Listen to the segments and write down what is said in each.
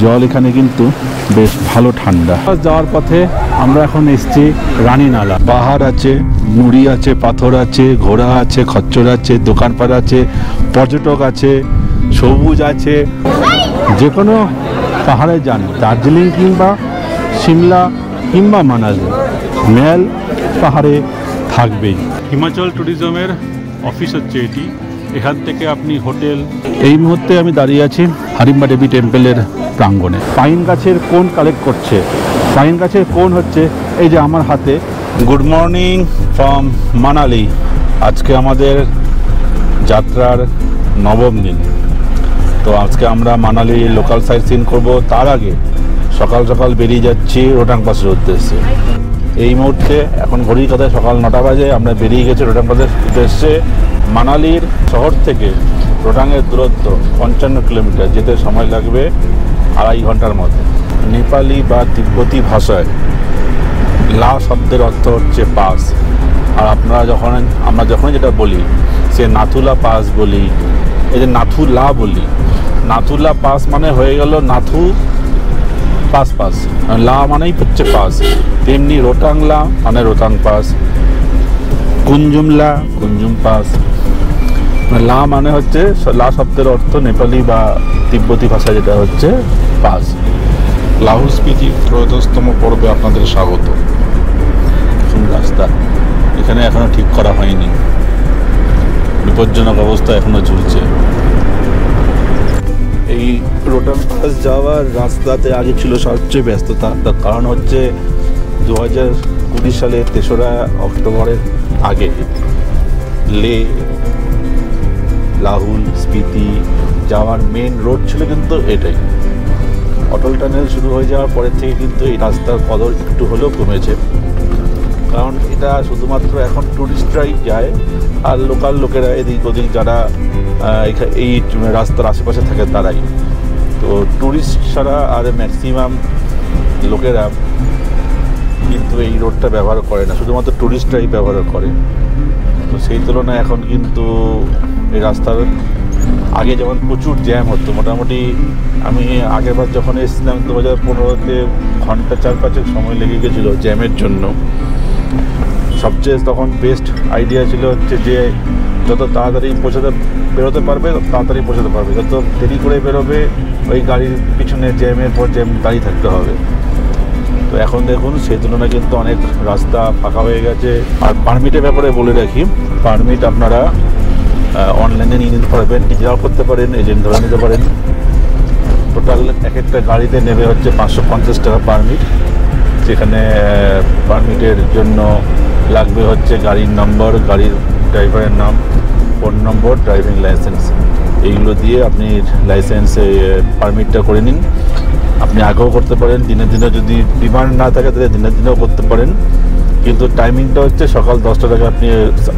জল এখানে কিন্তু বেশ ভালো ঠান্ডা। যাওয়ার পথে আমরা এখন এসেছি রানীনালা। পাহাড় আছে, নুড়ি আছে, পাথর আছে, ঘোড়া আছে, খচ্চর আছে, দোকানপাট আছে, পর্যটক আছে, সবুজ আছে। যে কোনো পাহাড়ে যান, দার্জিলিং কিংবা সিমলা কিংবা মানালি, মেল পাহাড়ে থাকবেই। হিমাচল ট্যুরিজমের অফিস হচ্ছে এটি। এখান থেকে আপনি হোটেল। এই মুহূর্তে আমি দাঁড়িয়ে আছি হারিম্বা দেবী টেম্পলের প্রাঙ্গণে। পাইন গাছের কোন কালেক্ট করছে। পাইন গাছের কোন হচ্ছে এই যে আমার হাতে। Good morning from Manali. আজকে আমাদের যাত্রার নবম দিন। তো আজকে আমরা মানালি লোকাল সাইট সিন করবো। তার আগে সকাল সকাল বেরিয়ে যাচ্ছি রোটাং পাসের উদ্দেশ্যে। এই মুহূর্তে এখন ঘড়ির কথায় সকাল 9টা বাজে। আমরা বেরিয়ে গেছি রোটাং পাসের উদ্দেশ্যে। মানালির শহর থেকে রোটাংয়ের দূরত্ব 55 কিলোমিটার। যেতে সময় লাগবে 2.5 ঘন্টার মতো। নেপালি বা তিব্বতী ভাষায় লা শব্দের অর্থ হচ্ছে পাস। আর আমরা যখন যেটা বলি সে নাথুলা পাস বলি, এই যে নাথুলা বলি, নাথুলা পাস মানে হয়ে গেল নাথু পাস পাস, লা মানেই হচ্ছে পাস। তেমনি রোটাংলা মানে রোটাং পাস, কুঞ্জুমলা কুঞ্জুম পাস। লা মানে হচ্ছে লা শব্দের অর্থ নেপালি বা তিব্বতী ভাষা যেটা হচ্ছে পাস। লাহুল স্পিতি 13তম পর্বে আপনাদের স্বাগত। রাস্তা এখানে এখনো ঠিক করা হয়নি, বিপজ্জনক অবস্থা এখনো চলছে। এই রোটাং পাস যাওয়ার রাস্তাতে আগে ছিল সবচেয়ে ব্যস্ততা। তার কারণ হচ্ছে 2020 সালের 3রা অক্টোবরের আগে লে লাহুল স্পিতি যাওয়ার মেন রোড ছিল কিন্তু এটাই। অটল টানেল শুরু হয়ে যাওয়ার পরের থেকে কিন্তু এই রাস্তার কদর একটু হলেও কমেছে। কারণ এটা শুধুমাত্র এখন ট্যুরিস্টরাই যায়, আর লোকাল লোকেরা এদিক ওদিক যারা এই রাস্তার আশেপাশে থাকে তারাই। তো ট্যুরিস্ট ছাড়া আর ম্যাক্সিমাম লোকেরা কিন্তু এই রোডটা ব্যবহার করে না, শুধুমাত্র ট্যুরিস্টরাই ব্যবহার করে। তো সেই তুলনায় এখন কিন্তু এই রাস্তার আগে যেমন প্রচুর জ্যাম হতো, মোটামুটি আমি আগেরবার যখন এসেছিলাম 2015-তে ঘন্টা 4-5 সময় লেগে গেছিলো জ্যামের জন্য। সবচেয়ে তখন বেস্ট আইডিয়া ছিল হচ্ছে যে যত তাড়াতাড়ি বেরোতে পারবে তাড়াতাড়ি পৌঁছাতে পারবে, যত দেরি করে বেরোবে ওই গাড়ির পিছনে জ্যামের পর জ্যাম দাঁড়িয়ে থাকতে হবে। তো এখন দেখুন সেই তুলনায় কিন্তু অনেক রাস্তা ফাঁকা হয়ে গেছে। আর পারমিটের ব্যাপারে বলে রাখি, পারমিট আপনারা অনলাইনে নিয়ে নিতে পারবেন, নিজেরাও করতে পারেন, এজেন্ট ধরে নিতে পারেন। টোটাল এক একটা গাড়িতে নেবে হচ্ছে 550 টাকা পারমিট। সেখানে পারমিটের জন্য লাগবে হচ্ছে গাড়ির নম্বর, গাড়ির ড্রাইভারের নাম, ফোন নম্বর, ড্রাইভিং লাইসেন্স। এইগুলো দিয়ে আপনি লাইসেন্সে পারমিটটা করে নিন। আপনি আগেও করতে পারেন, দিনে দিনে যদি ডিমান্ড না থাকে তাহলে দিনে দিনেও করতে পারেন। কিন্তু টাইমিংটা হচ্ছে সকাল 10টার আগে আপনি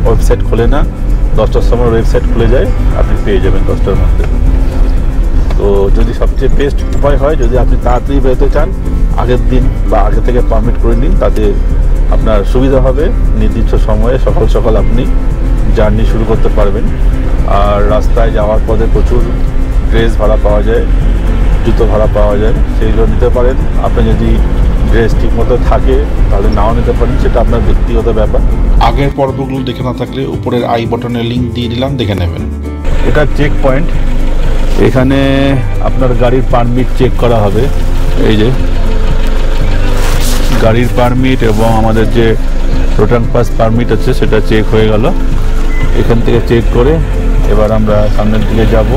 ওয়েবসাইট খোলে না, 10টার সময় ওয়েবসাইট খুলে যায়, আপনি পেয়ে যাবেন 10টার মধ্যে। তো যদি সবচেয়ে বেস্ট উপায় হয়, যদি আপনি তাড়াতাড়ি বেরোতে চান আগের দিন বা আগে থেকে পারমিট করে নিন, তাতে আপনার সুবিধা হবে। নির্দিষ্ট সময়ে সকাল সকাল আপনি জার্নি শুরু করতে পারবেন। আর রাস্তায় যাওয়ার পথে প্রচুর ড্রেস ভাড়া পাওয়া যায়, জুতো ভাড়া পাওয়া যায়, সেইগুলো নিতে পারেন। আপনি যদি ড্রেস ঠিক মতো থাকে তাহলে নাও নিতে পারেন, সেটা আপনার ব্যক্তিগত ব্যাপার। আগের পর্বগুলো দেখে না থাকলে উপরের আই বাটনের লিঙ্ক দিয়ে দিলাম, দেখে নেবেন। এটা চেক পয়েন্ট, এখানে আপনার গাড়ির পারমিট চেক করা হবে। এই যে গাড়ির পারমিট এবং আমাদের যে রোটাং পাস পারমিট আছে সেটা চেক হয়ে গেল। এখান থেকে চেক করে এবার আমরা সামনের দিকে যাব।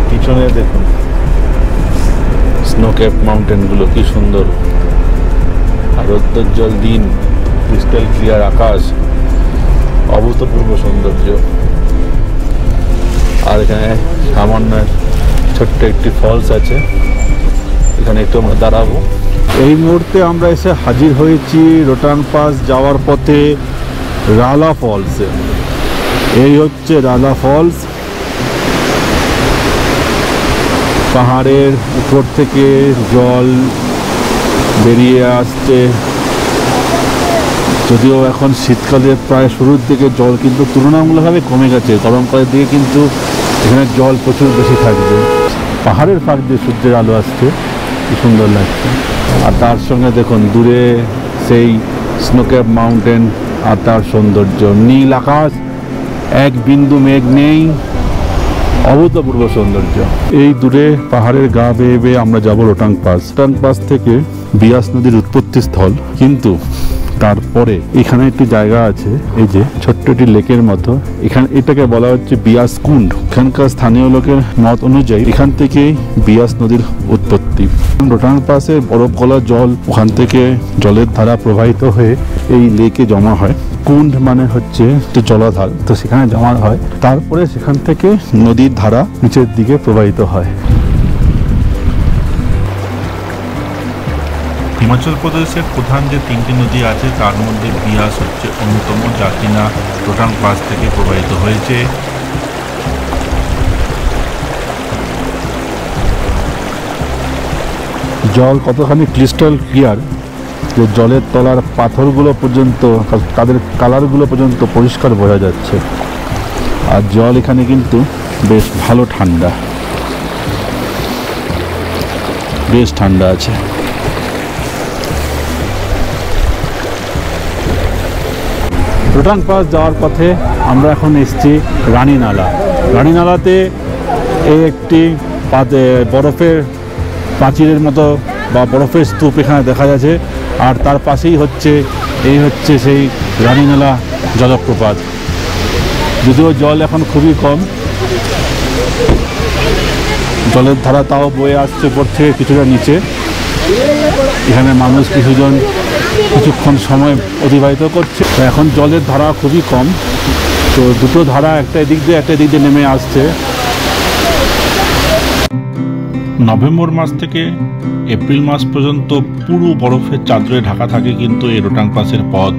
পিছনে দেখুন স্নো ক্যাপ মাউন্টেনগুলো কি সুন্দর, আর রৌদ্রোজ্জ্বল দিন, ক্রিস্টাল ক্লিয়ার আকাশ, অভূতপূর্ব সৌন্দর্য। আর এখানে সামান্য ছোট্ট একটি ফলস আছে, এখানে একটু আমরা দাঁড়াবো। এই মুহূর্তে আমরা এসে হাজির হয়েছি রোটাং পাস যাওয়ার পথে রালা ফলসে। এই হচ্ছে রালা ফলস। পাহাড়ের উপর থেকে জল বেরিয়ে আসছে। যদিও এখন শীতকালের প্রায় শুরুর দিকে জল কিন্তু তুলনামূলকভাবে কমে গেছে, গরমকালের দিকে কিন্তু এখানে জল প্রচুর বেশি থাকবে। পাহাড়ের ফাঁক দিয়ে সূর্যের আলো আসছে, কি সুন্দর লাগছে। আর তার সঙ্গে দেখুন দূরে সেই স্নোক্যাপ মাউন্টেন আর তার সৌন্দর্য, নীল আকাশ, এক বিন্দু মেঘ নেই, অভূতপূর্ব সৌন্দর্য। এই দূরে পাহাড়ের গা বেয়ে বেয়ে আমরা যাব রোটাং পাস। রোটাং পাস থেকে বিয়াস নদীর উৎপত্তি স্থল, কিন্তু তারপরে এখানে একটি জায়গা আছে, এই যে ছোট্ট একটি লেকের মতো, এখানে এটাকে বলা হচ্ছে বিয়াস কুণ্ড। এখানকার স্থানীয় লোকের মত অনুযায়ী এখান থেকেই বিয়াস নদীর উৎপত্তি। রোটাং পাসে বরফ গলা জল ওখান থেকে জলের ধারা প্রবাহিত হয়ে এই লেকে জমা হয়। কুণ্ড মানে হচ্ছে জলাধার, তো সেখানে জমা হয়, তারপরে সেখান থেকে নদীর ধারা নিচের দিকে প্রবাহিত হয়। হিমাচল প্রদেশের প্রধান যে 3টি নদী আছে তার মধ্যে বিয়াস হচ্ছে অন্যতম, যা কিনা রোটাং পাস থেকে প্রবাহিত হয়েছে। জল কতখানি ক্রিস্টাল ক্লিয়ার যে জলের তলার পাথরগুলো পর্যন্ত, তাদের কালারগুলো পর্যন্ত পরিষ্কার বোঝা যাচ্ছে। আর জল এখানে কিন্তু বেশ ভালো ঠান্ডা, বেশ ঠান্ডা আছে। রোটাং পাস যাওয়ার পথে আমরা এখন এসেছি রানীনালা। রানীনালাতে এই একটি বরফের প্রাচীরের মতো বা বরফের স্তূপ এখানে দেখা যাচ্ছে, আর তার পাশেই হচ্ছে সেই রানীনালা জলপ্রপাত। যদিও জল এখন খুবই কম, জলের ধারা তাও বয়ে আসছে উপর থেকে কিছুটা নিচে। এখানে মানুষ কিছুক্ষণ সময় অতিবাহিত করছে। এখন জলের ধারা খুবই কম, তো দুটো ধারা একটা এদিক দিয়ে নেমে আসছে। নভেম্বর মাস থেকে এপ্রিল মাস পর্যন্ত পুরো বরফের চাদরে ঢাকা থাকে কিন্তু এই রোটাং পাসের পথ।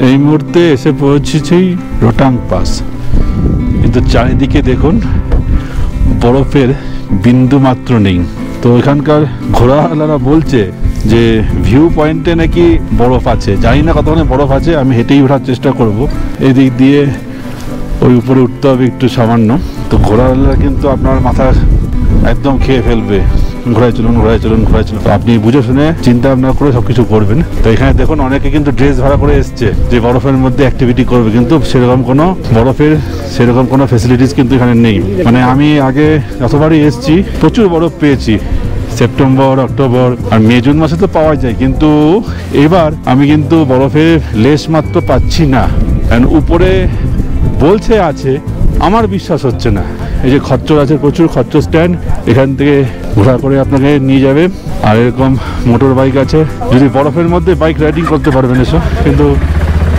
এই মুহূর্তে এসে পৌঁছেছি রোটাং পাস, কিন্তু চারিদিকে দেখুন বরফের বিন্দু মাত্র নেই। তো এখানকার ঘোড়াওয়ালারা বলছে যে ভিউ পয়েন্টে নাকি বরফ আছে, জানি না কতখানি বরফ আছে, আমি হেঁটেই ওঠার চেষ্টা করব। এদিক দিয়ে ওই উপরে উঠতে হবে একটু সামান্য। তো ঘোড়াওয়ালারা কিন্তু আপনার মাথা একদম খেয়ে ফেলবে, ঘোড়ায় চলুন। তো আপনি বুঝে শুনে চিন্তা ভাবনা করে সবকিছু করবেন। তো এখানে দেখুন অনেকে কিন্তু ড্রেস ভাড়া করে এসছে যে বরফের মধ্যে অ্যাক্টিভিটি করবে, কিন্তু সেরকম কোনো ফেসিলিটিস কিন্তু এখানে নেই। মানে আমি আগে যতবারই এসছি প্রচুর বরফ পেয়েছি, সেপ্টেম্বর, অক্টোবর আর মে জুন মাসে তো পাওয়া যায়, কিন্তু এবার আমি কিন্তু বরফের লেশ মাত্র পাচ্ছি না। উপরে বলছে আছে, আমার বিশ্বাস হচ্ছে না। এই যে খচ্চর আছে, প্রচুর খচ্চর স্ট্যান্ড, এখান থেকে ঘোরা করে আপনাকে নিয়ে যাবে। আর এরকম মোটর বাইক আছে, যদি বরফের মধ্যে বাইক রাইডিং করতে পারবেন এসব, কিন্তু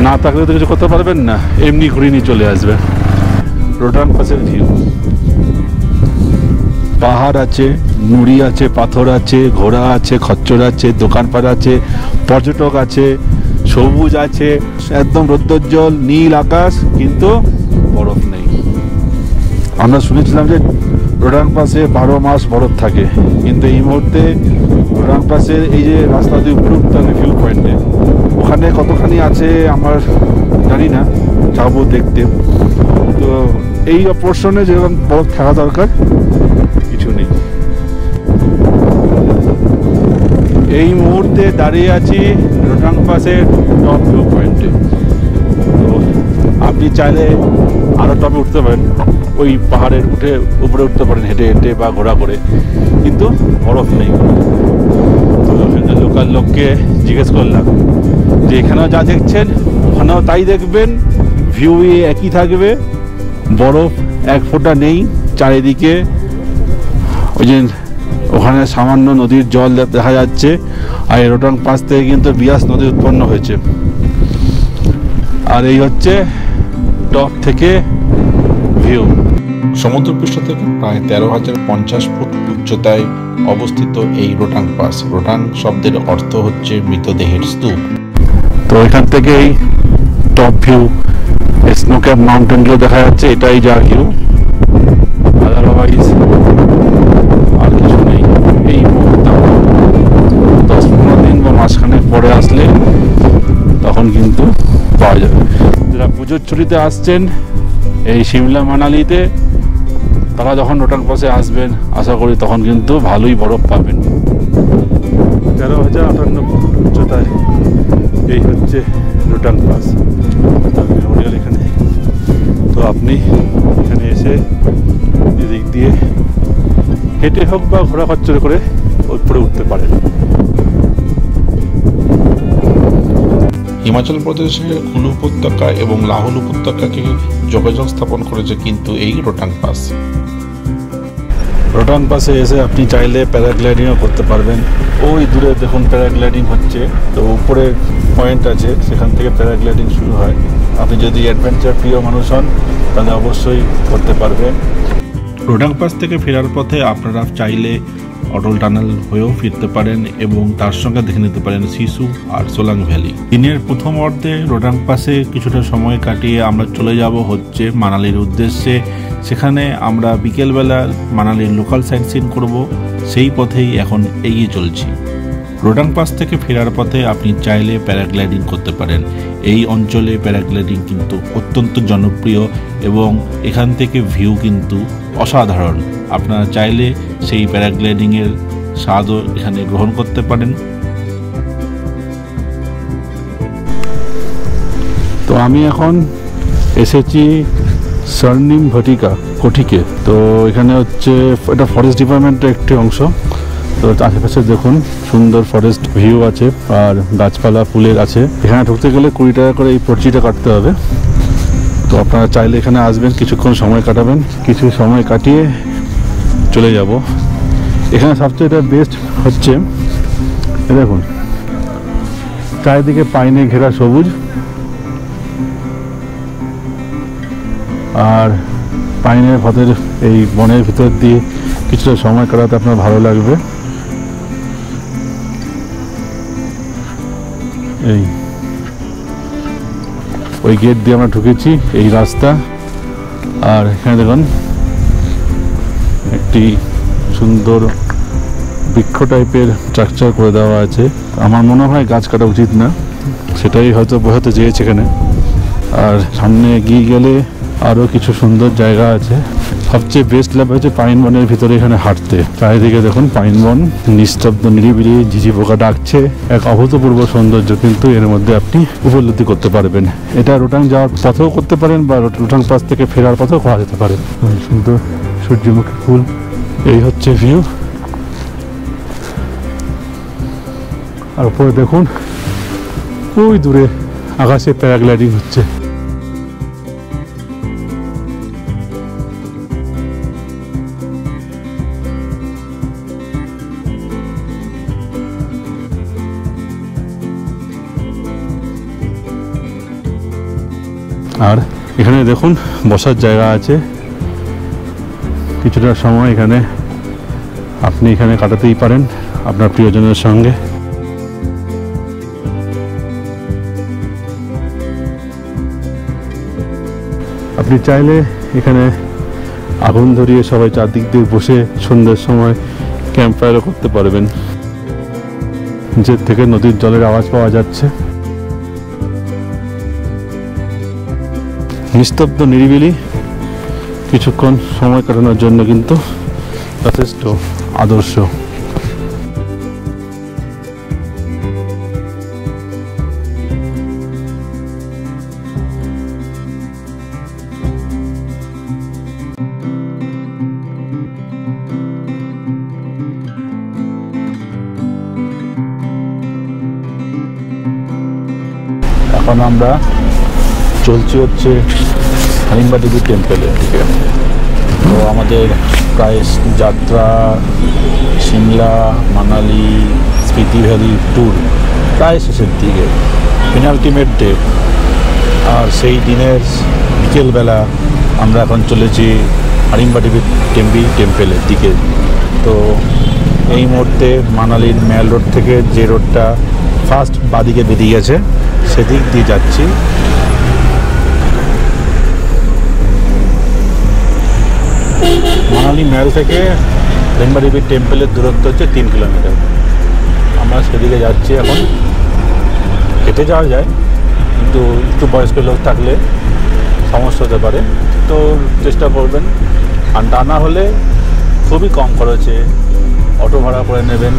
না থাকলে তো কিছু করতে পারবেন না, এমনি ঘুরিয়ে নিয়ে চলে আসবে। রোটাং পাসের ভিউ, পাহাড় আছে, নুড়ি আছে, পাথর আছে, ঘোড়া আছে, খচ্চর আছে, দোকানপাট আছে, পর্যটক আছে, সবুজ আছে, একদম রৌদ্রোজ্জ্বল নীল আকাশ, কিন্তু বরফ নেই। আমরা শুনেছিলাম যে রোটাং পাসে 12 মাস বরফ থাকে, কিন্তু এই মুহূর্তে রোটাং পাসের এই যে রাস্তা দিয়ে উপরে উঠতে হবে ভিউ পয়েন্টে, ওখানে কতখানি আছে আমার জানি না, যাবো দেখতে। তো এই পোর্শনে যেরকম বরফ থাকা দরকার কিছু নেই। এই মুহূর্তে দাঁড়িয়ে আছি রোটাং পাসের টপ ভিউ পয়েন্টে। তো আপনি চাইলে আরও টপে উঠতে পারেন, ওই পাহাড়ের উপরে উঠতে পারেন হেঁটে হেঁটে বা ঘোরা করে, কিন্তু বরফ নেই। তো লোকাল লোককে জিজ্ঞেস করলাম যে এখানেও যা দেখছেন ওখানেও তাই দেখবেন, ভিউ একই থাকবে, বরফ এক ফোঁটা নেই চারিদিকে। ওই যে ওখানে সামান্য নদীর জল দেখা যাচ্ছে, আর এই রোটাং পাস থেকে কিন্তু বিয়াস নদী উৎপন্ন হয়েছে। আর এই হচ্ছে টপ থেকে ভিউ। সমুদ্রপৃষ্ঠ থেকে প্রায় 13,050 ফুট উচ্চতায় অবস্থিত এই রোটাং পাস। রোটাং শব্দের অর্থ হচ্ছে মৃতদেহের স্তূপ। তো এখান থেকে এই টপ ভিউ, স্নোক্যাপ মাউন্টেনগুলো দেখা যাচ্ছে, এটাই যা ভিউ, আদারওয়াইজ আর কিছু নেই। এই মুহূর্তে 10-15 দিন বা মাসখানেক পরে আসলে তখন কিন্তু পাওয়া যাবে। যারা পুজোর ছুটিতে আসছেন এই সিমলা মানালিতে, তারা যখন রোটাং পাসে আসবেন আশা করি তখন কিন্তু ভালোই বরফ পাবেন। 13,058 ফুট উচ্চতায় এই হচ্ছে রোটাং পাস মেমোরিয়াল এখানে। তো আপনি এখানে এসে এদিক দিয়ে হেঁটে হোক বা ঘোড়া খচ্চর করে উপরে উঠতে পারেন। হিমাচল প্রদেশের কুলু উপত্যকা এবং লাহুল উপত্যকাকে যোগাযোগ স্থাপন করেছে কিন্তু এই রোটাং পাস। রোটাং পাসে এসে আপনি চাইলে প্যারাগ্লাইডিংও করতে পারবেন। ওই দূরে দেখুন প্যারাগ্লাইডিং হচ্ছে, তো উপরে পয়েন্ট আছে সেখান থেকে প্যারাগ্লাইডিং শুরু হয়। আপনি যদি অ্যাডভেঞ্চার প্রিয় মানুষ হন তাহলে অবশ্যই করতে পারবেন। রোটাং পাস থেকে ফেরার পথে আপনারা চাইলে অটল টানেল হয়েও ফিরতে পারেন এবং তার সঙ্গে দেখে নিতে পারেন সিসু আর সোলাং ভ্যালি। দিনের প্রথম অর্ধে রোটাং পাসে কিছুটা সময় কাটিয়ে আমরা চলে যাব হচ্ছে মানালির উদ্দেশ্যে। সেখানে আমরা বিকেলবেলা মানালির লোকাল সাইট সিন করব, সেই পথেই এখন এগিয়ে চলছি। রোটাং পাস থেকে ফেরার পথে আপনি চাইলে প্যারাগ্লাইডিং করতে পারেন। এই অঞ্চলে প্যারাগ্লাইডিং কিন্তু অত্যন্ত জনপ্রিয় এবং এখান থেকে ভিউ কিন্তু অসাধারণ। আপনারা চাইলে সেই প্যারাগ্লাইডিংয়ের স্বাদও এখানে গ্রহণ করতে পারেন। তো আমি এখন এসেছি স্বর্ণিম ভটিকা কোঠিকে। তো এখানে হচ্ছে এটা ফরেস্ট ডিপার্টমেন্টের একটি অংশ। তো আশেপাশে দেখুন সুন্দর ফরেস্ট ভিউ আছে আর গাছপালা ফুলের আছে। এখানে ঢুকতে গেলে 20 টাকা করে এই পর্চিটা কাটতে হবে। তো আপনারা চাইলে এখানে আসবেন, কিছুক্ষণ সময় কাটাবেন, কিছু সময় কাটিয়ে চলে যাব। এখানে সবচেয়ে বেস্ট হচ্ছে দেখুন চারিদিকে পাইনে ঘেরা সবুজ, আর পাইনের পথের এই বনের ভিতর দিয়ে কিছুটা সময় কাটাতে আপনার ভালো লাগবে। এই ওই গেট দিয়ে আমরা ঢুকেছি, এই রাস্তা। আর এখানে দেখুন একটি সুন্দর বৃক্ষ টাইপের স্ট্রাকচার করে দেওয়া আছে। আমার মনে হয় গাছ কাটা উচিত না, সেটাই হয়তো বোঝাতে চেয়েছে এখানে। আর সামনে এগিয়ে গেলে আরও কিছু সুন্দর জায়গা আছে। সবচেয়ে বেস্ট লাগবে হচ্ছে পাইন বনের ভিতরে এখানে হাঁটতে। চারিদিকে দেখুন পাইন বন, নিস্তব্ধ নিরিবিলি, ঝিঝি পোকা ডাকছে, এক অভূতপূর্ব সৌন্দর্য কিন্তু এর মধ্যে আপনি উপলব্ধি করতে পারবেন। এটা রোটাং যাওয়ার পথেও করতে পারেন বা রোটাং পাস থেকে ফেরার পথেও করা যেতে পারে। সুন্দর সূর্যমুখী ফুল, এই হচ্ছে ভিউ। আর উপরে দেখুন ওই দূরে আকাশে প্যারাগ্লাইডিং হচ্ছে। আর এখানে দেখুন বসার জায়গা আছে, কিছুটা সময় এখানে আপনি এখানে কাটাতেই পারেন আপনার প্রিয়জনের সঙ্গে। আপনি চাইলে এখানে আগুন ধরিয়ে সবাই চারদিক দিয়ে বসে সন্ধ্যার সময় ক্যাম্প ফায়ারও করতে পারবেন, যে থেকে নদীর জলের আওয়াজ পাওয়া যাচ্ছে। নিস্তব্ধ নিরিবিলি কিছুক্ষণ সময় কাটানোর জন্য কিন্তু যথেষ্ট আদর্শ। এখন আমরা চলছি হচ্ছে হারিম্বা দেবী টেম্পেলের দিকে। তো আমাদের প্রায় যাত্রা সিমলা, মানালি, স্পিতি ভ্যালি ট্যুর প্রায় শেষের দিকে, পেনাল্টিমেট ডে। আর সেই দিনের বিকেলবেলা আমরা এখন চলেছি হারিম্বা দেবী টেম্পেলের দিকে। তো এই মুহূর্তে মানালির ম্যাল রোড থেকে যে রোডটা ফার্স্ট বাদিকে বেরিয়ে গেছে সেদিক দিয়ে যাচ্ছি। মানালি ম্যাল থেকে হারিম্বা দেবী টেম্পেলের দূরত্ব হচ্ছে 3 কিলোমিটার। আমরা সেদিকে যাচ্ছি এখন। হেঁটে যাওয়া যায় কিন্তু একটু বয়স্ক লোক থাকলে সমস্যা হতে পারে, তো চেষ্টা করবেন আর তা না হলে খুবই কম খরচে অটো ভাড়া করে নেবেন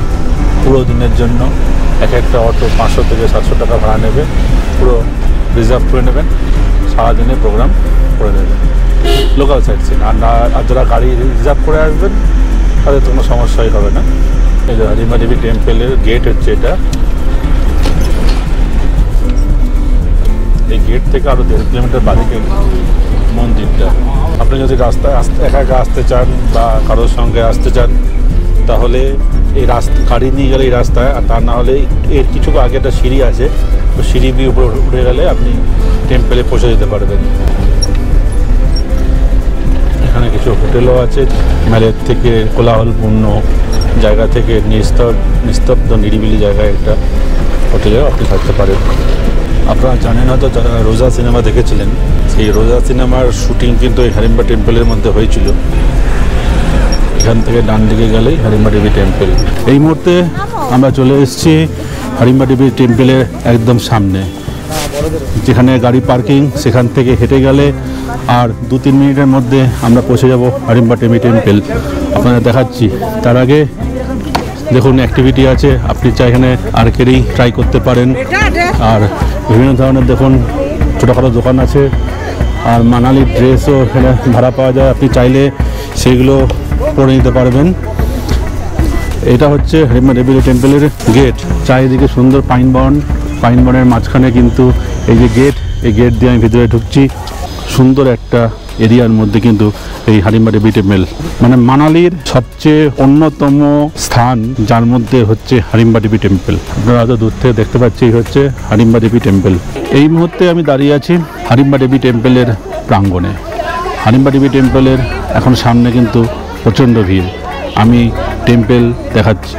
পুরো দিনের জন্য। এক একটা অটো 500 থেকে 700 টাকা ভাড়া নেবে, পুরো রিজার্ভ করে নেবেন, সারাদিনের প্রোগ্রাম করে নেবেন লোকাল সাইট সিন। আর যারা গাড়ি রিজার্ভ করে আসবেন তাদের তো কোনো সমস্যাই হবে না। এই যে হারিম্বা দেবী টেম্পেলের গেট হচ্ছে এটা। এই গেট থেকে আরও 1.5 কিলোমিটার বাদিকে মন্দিরটা। আপনি যদি রাস্তায় একা একা আসতে চান বা কারোর সঙ্গে আসতে চান তাহলে এই রাস্তা গাড়ি নিয়ে গেলে এই রাস্তায়, আর তা না হলে এর কিছু আগে একটা সিঁড়ি আছে, তো সিঁড়ি দিয়ে উপরে উঠে গেলে আপনি টেম্পেলে পৌঁছে যেতে পারবেন। এখানে কিছু হোটেলও আছে। মেলের থেকে কোলাহলপূর্ণ জায়গা থেকে নিস্তব্ধ নিরিবিলি জায়গায় একটা হোটেলেও আপনি থাকতে পারেন। আপনারা জানেন হয়তো, যারা রোজা সিনেমা দেখেছিলেন, সেই রোজা সিনেমার শুটিং কিন্তু এই হারিম্বা টেম্পেলের মধ্যে হয়েছিল। এখান থেকে ডান দিকে গেলেই হারিম্বা দেবী টেম্পেল। এই মুহূর্তে আমরা চলে এসেছি হারিম্বা দেবী টেম্পেলের একদম সামনে, যেখানে গাড়ি পার্কিং। সেখান থেকে হেঁটে গেলে আর 2-3 মিনিটের মধ্যে আমরা পৌঁছে যাব হারিম্বা দেবী টেম্পেল। আপনাদের দেখাচ্ছি। তার আগে দেখুন অ্যাক্টিভিটি আছে, আপনি চাই এখানে আর্কেরি ট্রাই করতে পারেন। আর বিভিন্ন ধরনের দেখুন ছোটোখাটো দোকান আছে। আর মানালি ড্রেসও এখানে ভাড়া পাওয়া যায়, আপনি চাইলে সেগুলো পরে নিতে পারবেন। এটা হচ্ছে হারিম্বা দেবী টেম্পেলের গেট। চারিদিকে সুন্দর পাইন বনের মাঝখানে কিন্তু এই যে গেট, এই গেট দিয়ে আমি ভিতরে ঢুকছি। সুন্দর একটা এরিয়ার মধ্যে কিন্তু এই হারিম্বা দেবী টেম্পেল, মানে মানালির সবচেয়ে অন্যতম স্থান, যার মধ্যে হচ্ছে হারিম্বা দেবী টেম্পেল। আপনারা হয়তো দূর থেকে দেখতে পাচ্ছি, এই হচ্ছে হারিম্বা দেবী টেম্পেল। এই মুহূর্তে আমি দাঁড়িয়ে আছি হারিম্বা দেবী টেম্পেলের প্রাঙ্গণে। হারিম্বা দেবী টেম্পেলের এখন সামনে কিন্তু প্রচণ্ড ভিড়। আমি টেম্পেল দেখাচ্ছি।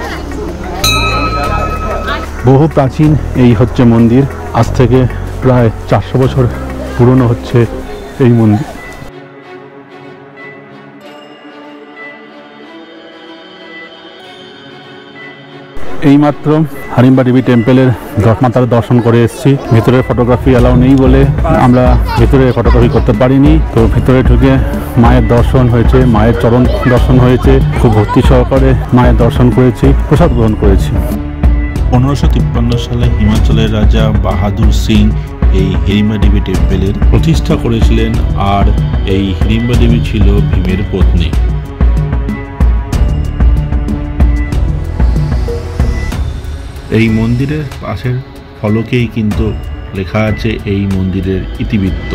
বহু প্রাচীন এই হচ্ছে মন্দির। আজ থেকে প্রায় 400 বছর পুরনো হচ্ছে এই মন্দির। এইমাত্র হারিম্বা দেবী টেম্পেলের মাতার দর্শন করে এসেছি। ভিতরে ফটোগ্রাফি অ্যালাউ নেই বলে আমরা ভিতরে ফটোগ্রাফি করতে পারিনি। তো ভিতরে ঢুকে মায়ের দর্শন হয়েছে, মায়ের চরণ দর্শন হয়েছে। খুব ভক্তি সহকারে মায়ের দর্শন করেছি, প্রসাদ গ্রহণ করেছি। 1553 সালে হিমাচলের রাজা বাহাদুর সিং এই হিড়িম্বা দেবী টেম্পেলের প্রতিষ্ঠা করেছিলেন। আর এই হিড়িম্বা দেবী ছিল ভীমের পত্নী। এই মন্দিরের পাশের ফলকেই কিন্তু লেখা আছে এই মন্দিরের ইতিবৃত্ত।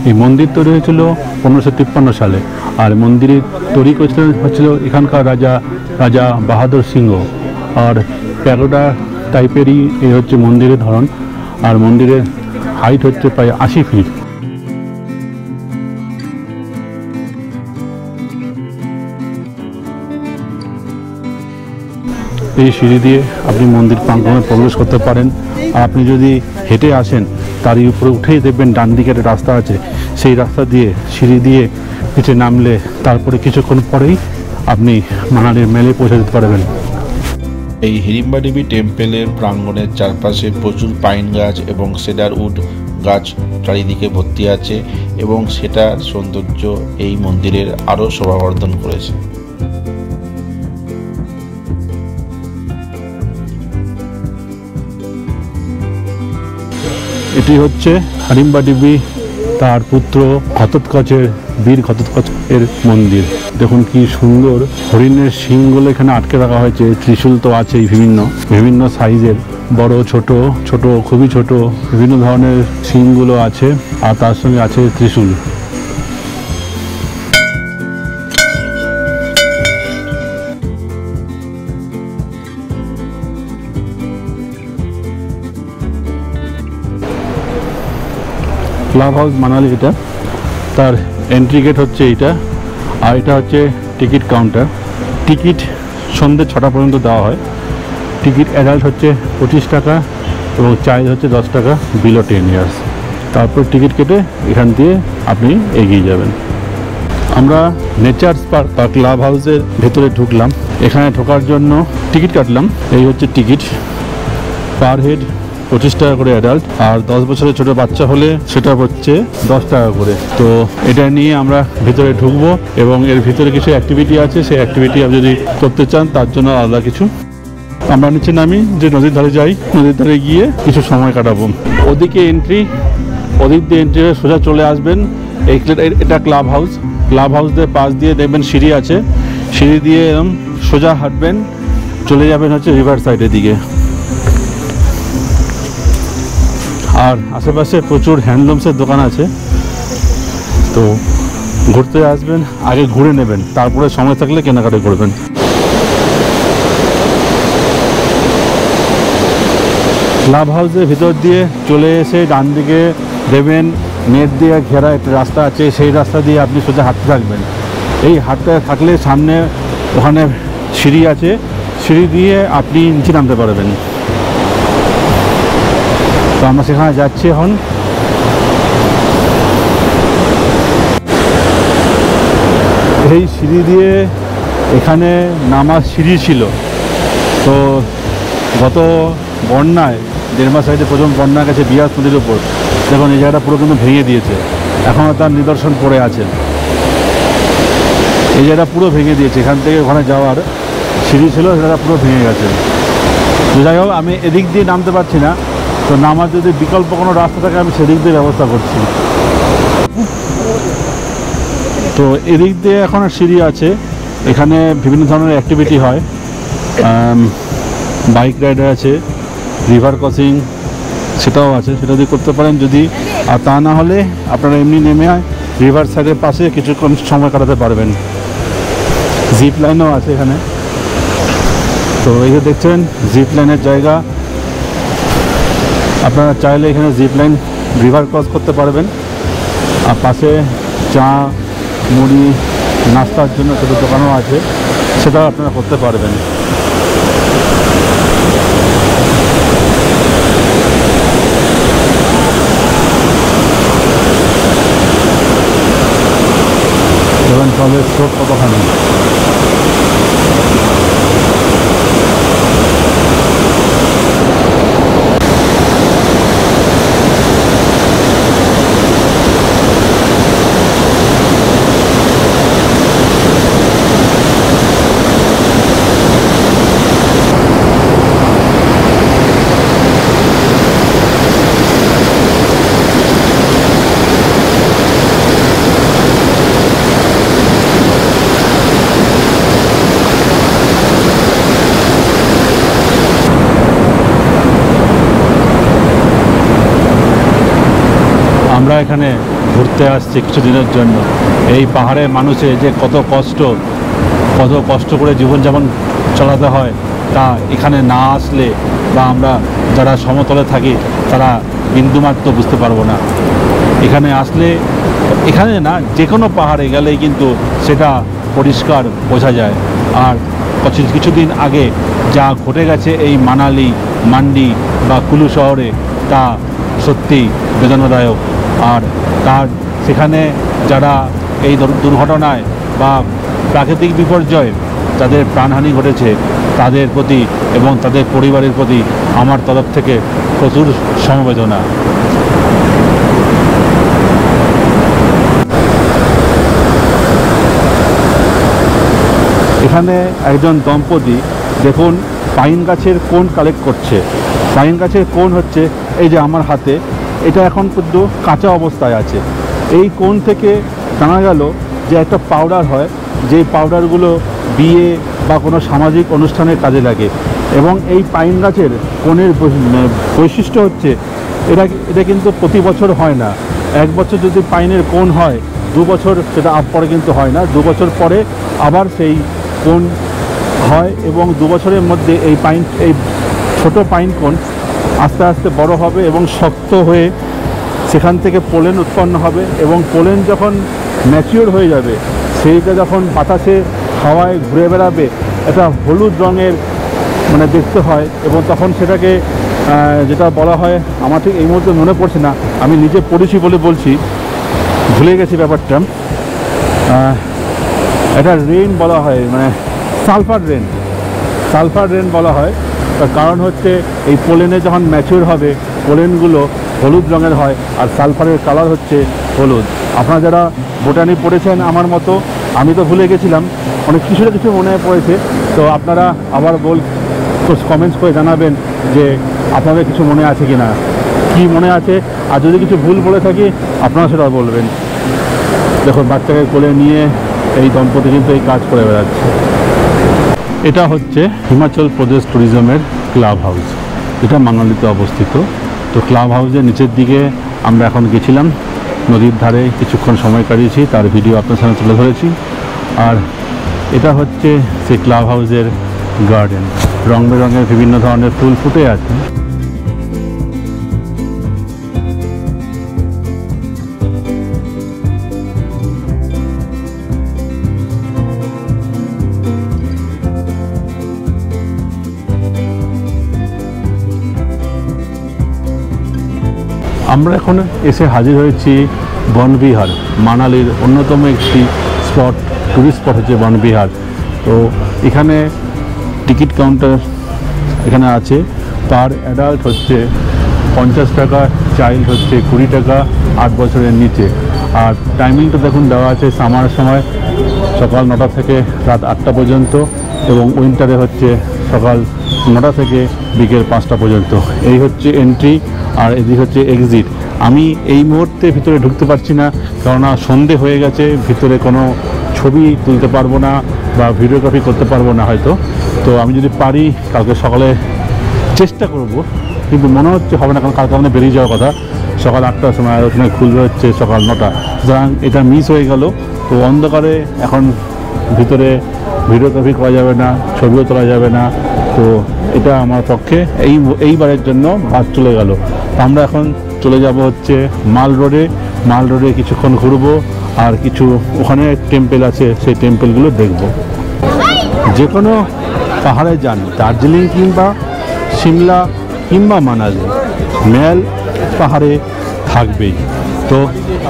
এই মন্দির তৈরি হয়েছিল 1553 সালে। আর মন্দিরের তৈরি হচ্ছিল এখানকার রাজা বাহাদুর সিংহ। আর প্যাগোডা টাইপেরই এই হচ্ছে মন্দিরের ধরন। আর মন্দিরের হাইট হচ্ছে প্রায় 80 ফিট। এই সিঁড়ি দিয়ে আপনি মন্দির প্রাঙ্গণে প্রবেশ করতে পারেন। আর আপনি যদি হেঁটে আসেন, তারই উপরে উঠেই দেখবেন ডান দিকে একটা রাস্তা আছে। সেই রাস্তা দিয়ে সিঁড়ি দিয়ে নিচে নামলে তারপরে কিছুক্ষণ পরেই আপনি মানালির মেলে পৌঁছে যেতে পারবেন। এই হিড়িম্বা দেবী টেম্পেলের প্রাঙ্গণের চারপাশে প্রচুর পাইন গাছ এবং সেডার উড গাছ চারিদিকে ভর্তি আছে, এবং সেটার সৌন্দর্য এই মন্দিরের আরও শোভাবর্ধন করেছে। এটি হচ্ছে হারিম্বা দেবী তার পুত্র ঘটোৎকচের, বীর ঘটোৎকচের মন্দির। দেখুন কি সুন্দর হরিণের শিংগুলো এখানে আটকে রাখা হয়েছে। ত্রিশূল তো আছেই বিভিন্ন সাইজের, বড় ছোট, খুবই ছোট, বিভিন্ন ধরনের শিংগুলো আছে। আর তার সঙ্গে আছে ত্রিশূল। ক্লাব হাউস মানালি, এটা তার এন্ট্রি গেট হচ্ছে এইটা। আর এটা হচ্ছে টিকিট কাউন্টার। টিকিট সন্ধ্যে 6টা পর্যন্ত দেওয়া হয়। টিকিট অ্যাডাল্ট হচ্ছে 25 টাকা এবং চাইল্ড হচ্ছে 10 টাকা, বিলো 10 ইয়ার্স। তারপর টিকিট কেটে এখান দিয়ে আপনি এগিয়ে যাবেন। আমরা নেচার পার্ক বা ক্লাব হাউসের ভেতরে ঢুকলাম। এখানে ঢোকার জন্য টিকিট কাটলাম। এই হচ্ছে টিকিট, পার হেড 25 টাকা করে অ্যাডাল্ট, আর 10 বছরের ছোট বাচ্চা হলে সেটা হচ্ছে 10 টাকা করে। তো এটা নিয়ে আমরা ভিতরে ঢুকবো এবং এর ভিতরে কিছু অ্যাক্টিভিটি আছে, সেই অ্যাক্টিভিটি আপনি যদি করতে চান তার জন্য আলাদা কিছু। আমরা নিচে নামি, যে নদীর ধারে যাই, নদীর ধারে গিয়ে কিছু সময় কাটাবো। ওদিকে এন্ট্রি, ওদিক দিয়ে এন্ট্রি হয়ে সোজা চলে আসবেন। এটা ক্লাব হাউস। ক্লাব হাউসদের পাশ দিয়ে দেখবেন সিঁড়ি আছে, সিঁড়ি দিয়ে এরকম সোজা হাঁটবেন, চলে যাবেন হচ্ছে রিভার সাইডের দিকে। আর আশেপাশে প্রচুর হ্যান্ডলুমসের দোকান আছে। তো ঘুরতে আসবেন, আগে ঘুরে নেবেন, তারপরে সময় থাকলে কেনাকাটা করবেন। ক্লাব হাউসের ভিতর দিয়ে চলে এসে ডান দিকে দেবেন নেট দিয়ে ঘেরা একটা রাস্তা আছে, সেই রাস্তা দিয়ে আপনি সোজা হাঁটতে থাকবেন। এই হাঁটতে থাকলে সামনে ওখানে সিঁড়ি আছে, সিঁড়ি দিয়ে আপনি নিচে নামতে পারবেন। তো আমরা সেখানে যাচ্ছি এখন। এই সিঁড়ি দিয়ে এখানে নামার সিঁড়ি ছিল। তো গত বন্যায়, 1.5 মাস আগে প্রথম বন্যা গেছে বিয়াস নদীর উপর, দেখুন এই জায়গাটা পুরো কিন্তু ভেঙে দিয়েছে, এখনও তার নিদর্শন পড়ে আছে। এই জায়গাটা পুরো ভেঙে দিয়েছে, এখান থেকে ওখানে যাওয়ার সিঁড়ি ছিল, সেটা পুরো ভেঙে গেছে। তো যাই হোক, আমি এদিক দিয়ে নামতে পারছি না, তো নামার যদি বিকল্প কোনো রাস্তা থাকে আমি সেদিক দিয়ে ব্যবস্থা করছি। তো এদিক দিয়ে এখন সিঁড়ি আছে, এখানে বিভিন্ন ধরনের অ্যাক্টিভিটি হয়, বাইক রাইডার আছে, রিভার ক্রসিং সেটাও আছে, সেটা দিয়ে করতে পারেন যদি। আর তা না হলে আপনারা এমনি নেমে রিভার সাইডের পাশে কিছুক্ষণ সময় কাটাতে পারবেন। জিপ লাইনও আছে এখানে। তো এই যে দেখছেন জিপ লাইনের জায়গা, আপনারা চাইলে এখানে জিপ লাইন রিভার ক্রস করতে পারবেন। আর পাশে চা, মুড়ি, নাস্তার জন্য ছোটো দোকানও আছে, সেটাও আপনারা করতে পারবেন। এবং জলের স্রোত কতখানি। আমরা এখানে ঘুরতে আসছি কিছুদিনের জন্য। এই পাহাড়ের মানুষের যে কত কষ্ট করে জীবনযাপন চালাতে হয়, তা এখানে না আসলে বা আমরা যারা সমতলে থাকি তারা বিন্দুমাত্র বুঝতে পারবো না। এখানে আসলে, এখানে না যে কোনো পাহাড়ে গেলেই কিন্তু সেটা পরিষ্কার বোঝা যায়। আর কিছুদিন আগে যা ঘটে গেছে এই মানালি, মান্ডি বা কুলু শহরে, তা সত্যি বেদনাদায়ক। আর সেখানে যারা এই দুর্ঘটনায় বা প্রাকৃতিক বিপর্যয় যাদের প্রাণহানি ঘটেছে, তাদের প্রতি এবং তাদের পরিবারের প্রতি আমার তরফ থেকে প্রচুর সমবেদনা। এখানে একজন দম্পতি দেখুন পাইন গাছের কোন কালেক্ট করছে। পাইন গাছের কোন হচ্ছে এই যে আমার হাতে, এটা এখন কিন্তু কাঁচা অবস্থায় আছে। এই কোন থেকে জানা গেল যে একটা পাউডার হয়, যেই পাউডারগুলো বিয়ে বা কোনো সামাজিক অনুষ্ঠানের কাজে লাগে। এবং এই পাইন গাছের কোনের বৈশিষ্ট্য হচ্ছে এটা কিন্তু প্রতি বছর হয় না। 1 বছর যদি পাইনের কোন হয়, 2 বছর সেটা পরে কিন্তু হয় না, 2 বছর পরে আবার সেই কোন হয়। এবং 2 বছরের মধ্যে এই ছোট পাইন কোন আস্তে আস্তে বড় হবে এবং শক্ত হয়ে সেখান থেকে পোলেন উৎপন্ন হবে। এবং পোলেন যখন ম্যাচিওর হয়ে যাবে, সেইটা যখন বাতাসে হাওয়ায় ঘুরে বেড়াবে, একটা হলুদ রঙের দেখতে হয়। এবং তখন সেটাকে যেটা বলা হয়, আমার ঠিক এই মুহূর্তে মনে পড়ছে না, আমি নিজে পড়েছি বলে বলছি, ভুলে গেছি ব্যাপারটা। এটা রেন বলা হয়, মানে সালফার রেন বলা হয়। তার কারণ হচ্ছে এই পোলেনে যখন ম্যাচিউর হবে পোলেনগুলো হলুদ রঙের হয় আর সালফারের কালার হচ্ছে হলুদ। আপনারা যারা বোটানি পড়েছেন আমার মতো, আমি তো ভুলে গেছিলাম, অনেক কিছু মনে পড়েছে, তো আপনারা আবার কমেন্টস করে জানাবেন যে আপনাদের কিছু মনে আছে কি না, কী মনে আছে, আর যদি কিছু ভুল বলে থাকি আপনারা সেটা বলবেন। দেখুন বাচ্চাকে কোলে নিয়ে এই দম্পতি কিন্তু এই কাজ করে বেড়াচ্ছে। এটা হচ্ছে হিমাচল প্রদেশ ট্যুরিজমের ক্লাব হাউস, এটা মানালিতে অবস্থিত। তো ক্লাব হাউসের নিচের দিকে আমরা এখন গেছিলাম, নদীর ধারে কিছুক্ষণ সময় কাটিয়েছি, তার ভিডিও আপনার সামনে তুলে ধরেছি। আর এটা হচ্ছে সেই ক্লাব হাউসের গার্ডেন, রং বেরঙের বিভিন্ন ধরনের ফুল ফুটে আছে। আমরা এখন এসে হাজির হয়েছি বনবিহার, মানালির অন্যতম একটি স্পট, টুরিস্ট স্পট হচ্ছে বনবিহার। তো এখানে টিকিট কাউন্টার এখানে আছে, পার অ্যাডাল্ট হচ্ছে 50 টাকা, চাইল্ড হচ্ছে 20 টাকা 8 বছরের নিচে। আর টাইমিংটা দেখুন দেওয়া আছে সামার সময় সকাল 9টা থেকে রাত 8টা পর্যন্ত, এবং উইন্টারে হচ্ছে সকাল 9টা থেকে বিকেল 5টা পর্যন্ত। এই হচ্ছে এন্ট্রি আর এদিক হচ্ছে এক্সিট। আমি এই মুহূর্তে ভিতরে ঢুকতে পারছি না, কেননা সন্ধে হয়ে গেছে, ভিতরে কোনো ছবি তুলতে পারবো না বা ভিডিওগ্রাফি করতে পারবো না হয়তো। তো আমি যদি পারি কালকে সকালে চেষ্টা করব, কিন্তু মনে হচ্ছে হবে না, কারণ কালকে আমাদের বেরিয়ে যাওয়ার কথা সকাল 8টার সময়, ওখানে খুলবে হচ্ছে সকাল 9টা, সুতরাং এটা মিস হয়ে গেল। তো অন্ধকারে এখন ভিতরে ভিডিওগ্রাফি করা যাবে না, ছবিও তোলা যাবে না, তো এটা আমার পক্ষে এইবারের জন্য বাদ চলে গেল। আমরা এখন চলে যাব হচ্ছে মাল রোডে কিছুক্ষণ ঘুরবো, আর কিছু ওখানে টেম্পল আছে সেই টেম্পলগুলো দেখব। যে কোনো পাহাড়ে যান, দার্জিলিং কিংবা সিমলা কিংবা মানালি, ম্যাল পাহাড়ে থাকবেই। তো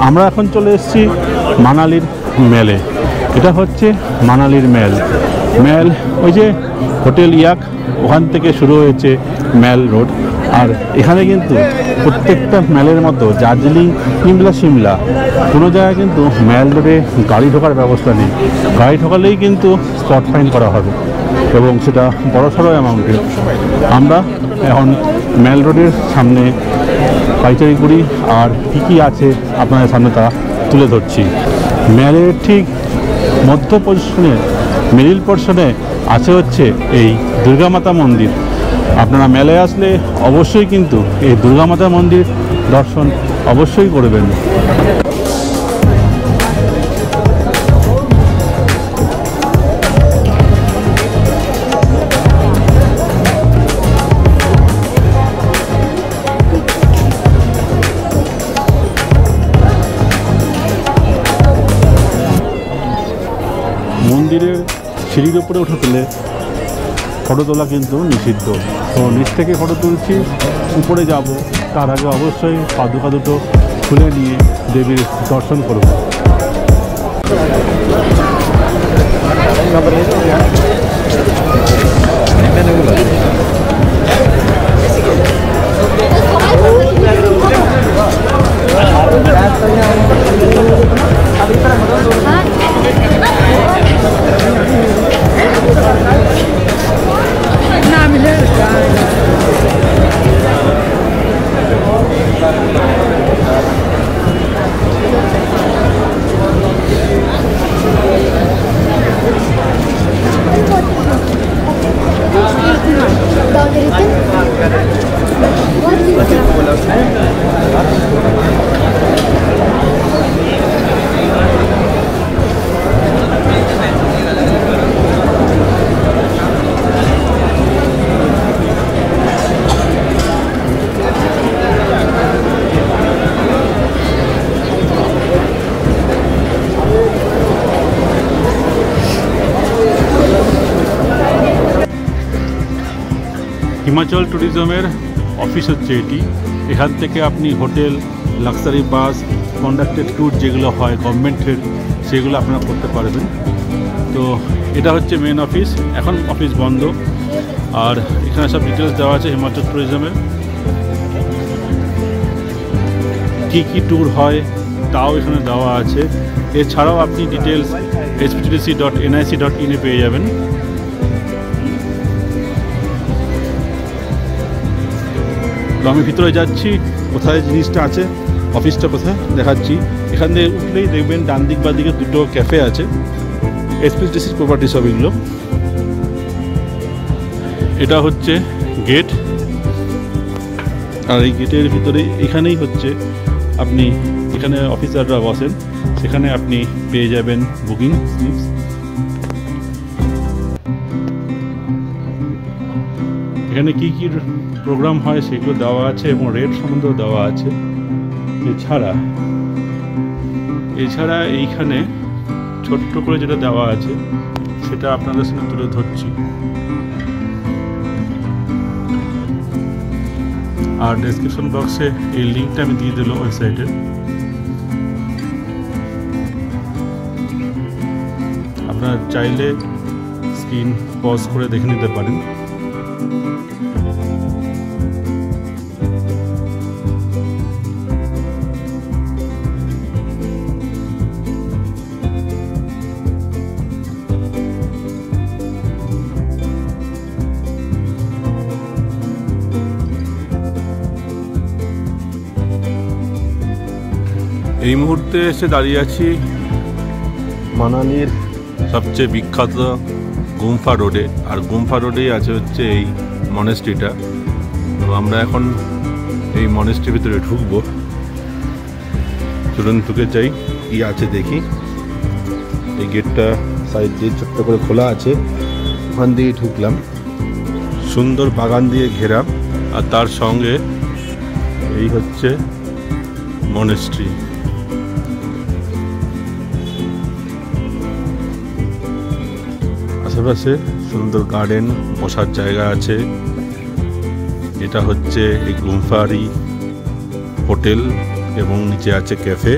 আমরা এখন চলে এসেছি মানালির ম্যালে। এটা হচ্ছে মানালির ম্যাল ওই যে হোটেল ইয়াক, ওখান থেকে শুরু হয়েছে ম্যাল রোড। আর এখানে কিন্তু প্রত্যেকটা ম্যালের মতো দার্জিলিং কিংবা সিমলা কোনো জায়গায় কিন্তু ম্যাল রোডে গাড়ি ঢোকার ব্যবস্থা নেই। গাড়ি ঢোকালেই কিন্তু স্পট ফাইন করা হবে, এবং সেটা বড়সড় অ্যামাউন্টে। আমরা এখন ম্যাল রোডের সামনে পাইচারি করি, আর কী আছে আপনাদের সামনে তা তুলে ধরছি। ম্যালের ঠিক মধ্য পোর্শনে, মিডিল পোর্শনে আছে হচ্ছে এই দুর্গা মাতা মন্দির। আপনারা মেলে আসলে অবশ্যই কিন্তু এই দুর্গা মাতা মন্দির দর্শন অবশ্যই করবেন। মন্দিরের সিঁড়ির উপরে উঠে তুলে ফটো তোলা কিন্তু নিষিদ্ধ। তো নিচ থেকে ফটো তুলছি, উপরে যাব, তার আগে অবশ্যই পাদুকা দুটো খুলে নিয়ে দেবীর দর্শন করব। হিমাচল ট্যুরিজমের অফিস হচ্ছে এটি। এখান থেকে আপনি hotel, luxury bus, conducted tour যেগুলো হয় গভর্নমেন্টের, সেগুলো আপনারা করতে পারবেন। তো এটা হচ্ছে মেন অফিস, এখন অফিস বন্ধ। আর এখানে সব ডিটেলস দেওয়া আছে হিমাচল ট্যুরিজমের, কী ট্যুর হয় তাও এখানে দেওয়া আছে। এছাড়াও আপনি ডিটেলস hptdc.nic.in এ পেয়ে যাবেন। তো আমি ভিতরে যাচ্ছি, কোথায় জিনিসটা আছে, অফিসটা কোথায় দেখাচ্ছি। এখান থেকে উঠলেই দেখবেন ডান দিক বা দিকে দুটো ক্যাফে আছে, HPTDC প্রপার্টি সব এগুলো। এটা হচ্ছে গেট, আর এই গেটের ভিতরে এখানেই হচ্ছে আপনি এখানে অফিসাররা বসেন, সেখানে আপনি পেয়ে যাবেন বুকিং স্লিপস। এখানে কী কী প্রোগ্রাম হয় সেগুলো দেওয়া আছে এবং রেট সম্বন্ধেও দেওয়া আছে। এছাড়া এইখানে ছোট্ট করে যেটা দেওয়া আছে সেটা আপনাদের সামনে তুলে ধরছি। আর ডেসক্রিপশন বক্সে এই লিঙ্কটা আমি দিয়ে দিলাম ওয়েবসাইটের। আপনারা চাইলে স্ক্রিন পজ করে দেখে নিতে পারেন। এই মুহূর্তে এসে দাঁড়িয়ে আছি মানালির সবচেয়ে বিখ্যাত গুম্ফা রোডে। আর গুম্ফা রোডেই আছে হচ্ছে এই মনেস্ট্রিটা। তো আমরা এখন এই মনেস্ট্রির ভিতরে ঢুকবো। চলুন ঢুকে যাই, কি আছে দেখি। এই গেটটা সাইড দিয়ে ছোট্ট করে খোলা আছে, ওখান দিয়ে ঢুকলাম। সুন্দর বাগান দিয়ে ঘেরা, আর তার সঙ্গে এই হচ্ছে মনেস্ট্রি। আশেপাশে সুন্দর গার্ডেন, বসার জায়গা আছে। এটা হচ্ছে এই গুম্ফারি হোটেল এবং নিচে আছে ক্যাফে।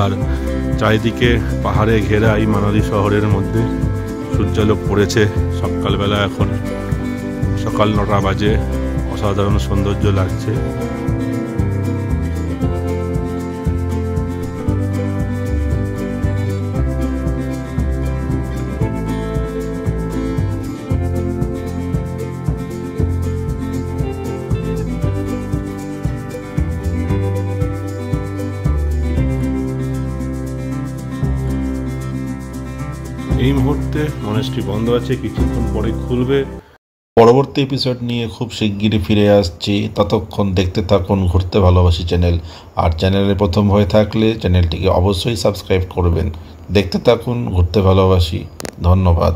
আর চারিদিকে পাহাড়ে ঘেরা এই মানালি শহরের মধ্যে সূর্যালোক পড়েছে সকালবেলা, এখন সকাল 9টা বাজে। অসাধারণ সৌন্দর্য লাগছে। এই মুহূর্তে মনেস্ট্রি বন্ধ আছে, কিছুক্ষণ পরে খুলবে। পরবর্তী এপিসোড নিয়ে খুব শিগগিরই ফিরে আসছি। ততক্ষণ দেখতে থাকুন ঘুরতে ভালোবাসি চ্যানেল। আর চ্যানেলে প্রথম হয়ে থাকলে চ্যানেলটিকে অবশ্যই সাবস্ক্রাইব করবেন। দেখতে থাকুন ঘুরতে ভালোবাসি। ধন্যবাদ।